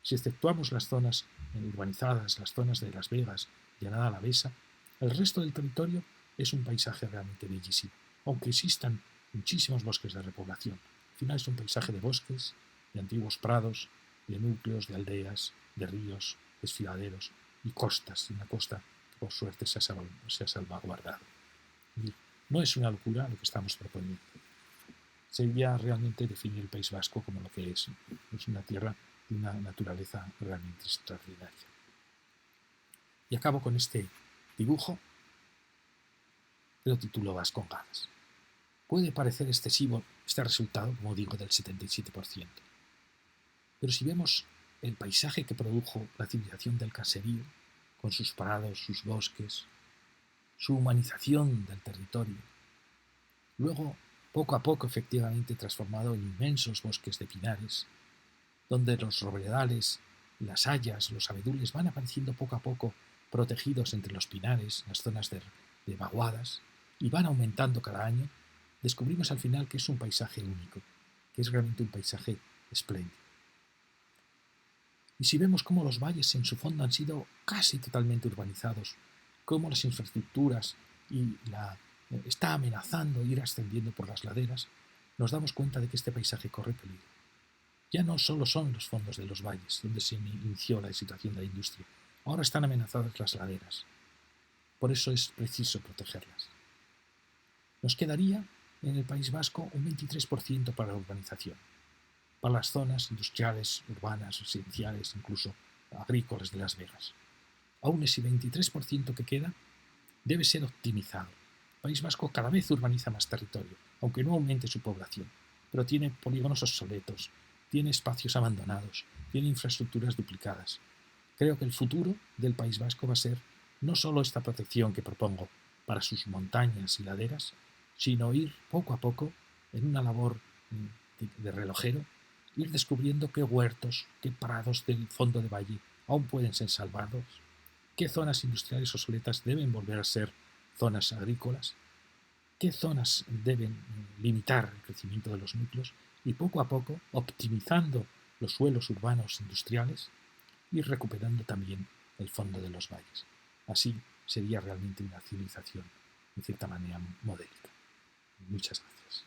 Si exceptuamos las zonas urbanizadas, las zonas de Las Vegas, Llanada Alavesa, el resto del territorio es un paisaje realmente bellísimo, aunque existan muchísimos bosques de repoblación. Al final es un paisaje de bosques, de antiguos prados, de núcleos, de aldeas, de ríos, desfiladeros y costas, una costa que por suerte se ha salvaguardado. No es una locura lo que estamos proponiendo. Sería realmente definir el País Vasco como lo que es una tierra de una naturaleza realmente extraordinaria. Y acabo con este dibujo, que lo titulo Vascongadas. Puede parecer excesivo este resultado, como digo, del 77%. Pero si vemos el paisaje que produjo la civilización del caserío, con sus prados, sus bosques, su humanización del territorio, luego, poco a poco, efectivamente transformado en inmensos bosques de pinares, donde los robledales, las hayas, los abedules van apareciendo poco a poco protegidos entre los pinares, las zonas de vaguadas, y van aumentando cada año, descubrimos al final que es un paisaje único, que es realmente un paisaje espléndido. Y si vemos cómo los valles en su fondo han sido casi totalmente urbanizados, cómo las infraestructuras está amenazando ir ascendiendo por las laderas, nos damos cuenta de que este paisaje corre peligro. Ya no solo son los fondos de los valles donde se inició la situación de la industria, ahora están amenazadas las laderas. Por eso es preciso protegerlas. Nos quedaría en el País Vasco un 23% para la urbanización, para las zonas industriales, urbanas, residenciales, incluso agrícolas de Las Vegas. Aún ese 23% que queda debe ser optimizado. El País Vasco cada vez urbaniza más territorio, aunque no aumente su población, pero tiene polígonos obsoletos, tiene espacios abandonados, tiene infraestructuras duplicadas. Creo que el futuro del País Vasco va a ser no solo esta protección que propongo para sus montañas y laderas, sino ir poco a poco en una labor de relojero, ir descubriendo qué huertos, qué prados del fondo de valle aún pueden ser salvados, qué zonas industriales obsoletas deben volver a ser zonas agrícolas, qué zonas deben limitar el crecimiento de los núcleos y poco a poco, optimizando los suelos urbanos industriales, ir recuperando también el fondo de los valles. Así sería realmente una civilización, en cierta manera, modélica. Muchas gracias.